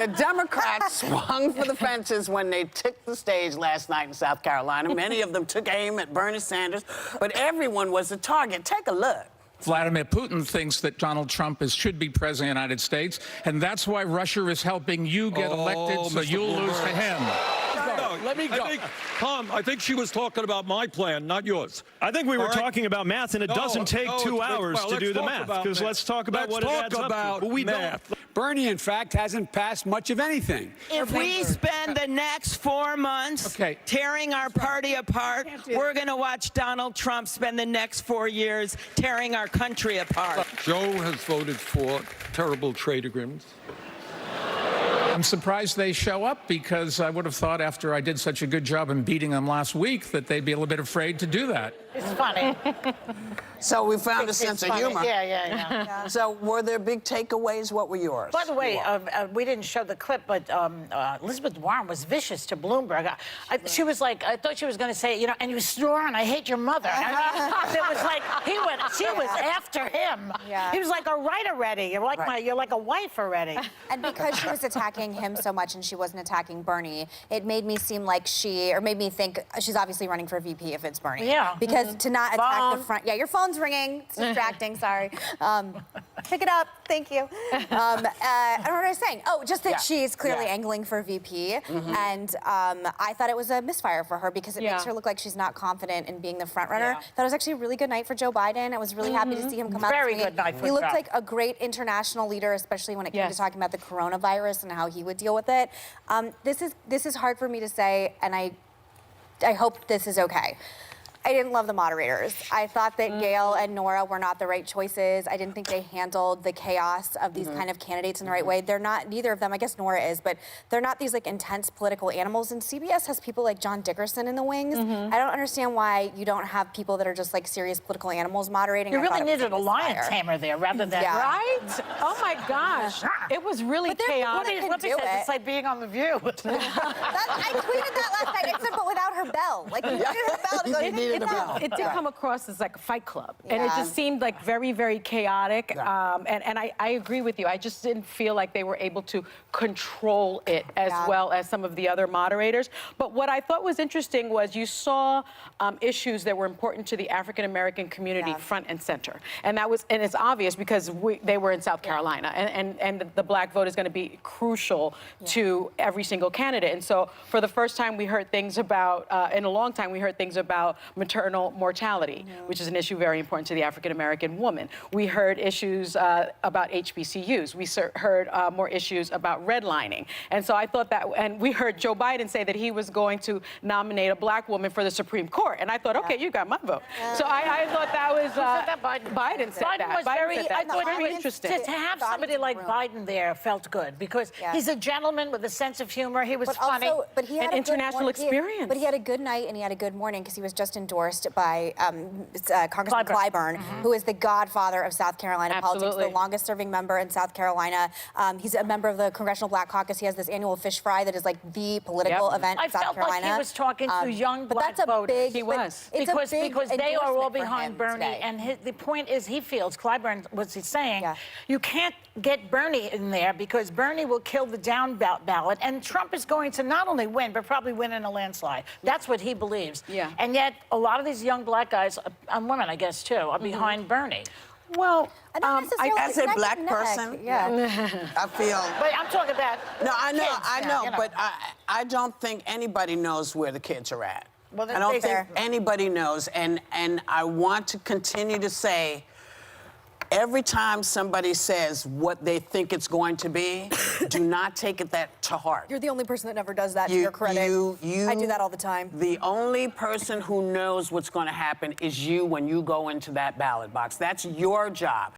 The Democrats swung for the fences when they took the stage last night in South Carolina. Many of them took aim at Bernie Sanders, but everyone was a target. Take a look. Vladimir Putin thinks that Donald Trump should be president of the United States, and that's why Russia is helping you get elected, so you'll lose to him. Let me go. Tom, I think she was talking about my plan, not yours. I think we were talking about math, and it doesn't take 2 hours to do the math. Because let's talk about what it adds up to. Well, we math. Bernie, in fact, hasn't passed much of anything. If we spend the next 4 months tearing our party apart, we're going to watch Donald Trump spend the next 4 years tearing our country apart. Joe has voted for terrible trade agreements. I'm surprised they show up, because I would have thought after I did such a good job in beating them last week that they'd be a little bit afraid to do that. It's funny. So we found a sense of humor. Yeah. So were there big takeaways? What were yours? By the way, we didn't show the clip, but Elizabeth Warren was vicious to Bloomberg. She was like, I thought she was going to say, you know, and you snore and I hate your mother. I mean, it was like, she was after him. Yeah. He was like, all right already. You're like you're like a wife already. And because she was attacking him so much and she wasn't attacking Bernie, it made me seem like made me think she's obviously running for VP if it's Bernie. Yeah. Because to not attack the front. Yeah, your phone's ringing. It's distracting, sorry. Pick it up, thank you. I don't know what I was saying. Oh, just that she's clearly angling for VP. And I thought it was a misfire for her because it makes her look like she's not confident in being the front runner. That was actually a really good night for Joe Biden. I was really happy to see him come out. Very good night for He looked like a great international leader, especially when it came to talking about the coronavirus and how he would deal with it. This is hard for me to say, and I hope this is okay. I didn't love the moderators. I thought that Gail and Nora were not the right choices. I didn't think they handled the chaos of these kind of candidates in the right way. They're not, neither of them, I guess Nora is, but they're not these like intense political animals. And CBS has people like John Dickerson in the wings. I don't understand why you don't have people that are just like serious political animals moderating. You really needed a lion tamer there rather than right? Oh my gosh, it was really chaotic. It's like being on The View. I tweeted that last night. I said, but without her bell. Like, you needed her bell to go. It did come across as like a fight club, and it just seemed like very, very chaotic. And I agree with you. I just didn't feel like they were able to control it as well as some of the other moderators. But what I thought was interesting was you saw issues that were important to the African American community front and center, and it's obvious because they were in South Carolina, and the black vote is going to be crucial to every single candidate. And so for the first time, we heard things about in a long time we heard things about maternal mortality, which is an issue very important to the African-American woman. We heard issues about HBCUs. We heard more issues about redlining. And so I thought that, and we heard Joe Biden say that he was going to nominate a black woman for the Supreme Court. And I thought, okay, you got my vote. So I thought that was, Biden said that. Was I thought very interesting. To have somebody like Biden there felt good because he's a gentleman with a sense of humor. He was funny. But he had an international experience. But he had a good night and he had a good morning because he was just endorsed by Congressman Clyburn, who is the godfather of South Carolina politics, the longest serving member in South Carolina. He's a member of the Congressional Black Caucus. He has this annual fish fry that is like the political event in South Carolina. I felt like he was talking to young black voters. He was. Because they are all behind Bernie. And the point is, he feels, Clyburn, what's he saying? You can't get Bernie in there because Bernie will kill the down ballot. And Trump is going to not only win, but probably win in a landslide. That's what he believes. And yet, a lot of these young black guys, and women, I guess, too, are behind Bernie. Well, as a black person, I feel. But I'm talking about. No, I know, kids I now, know, you know. but I don't think anybody knows where the kids are at. Well, I don't think anybody knows, and I want to continue to say, every time somebody says what they think it's going to be, do not take that to heart. You're the only person that never does that, to your credit. I do that all the time. The only person who knows what's going to happen is you when you go into that ballot box. That's your job.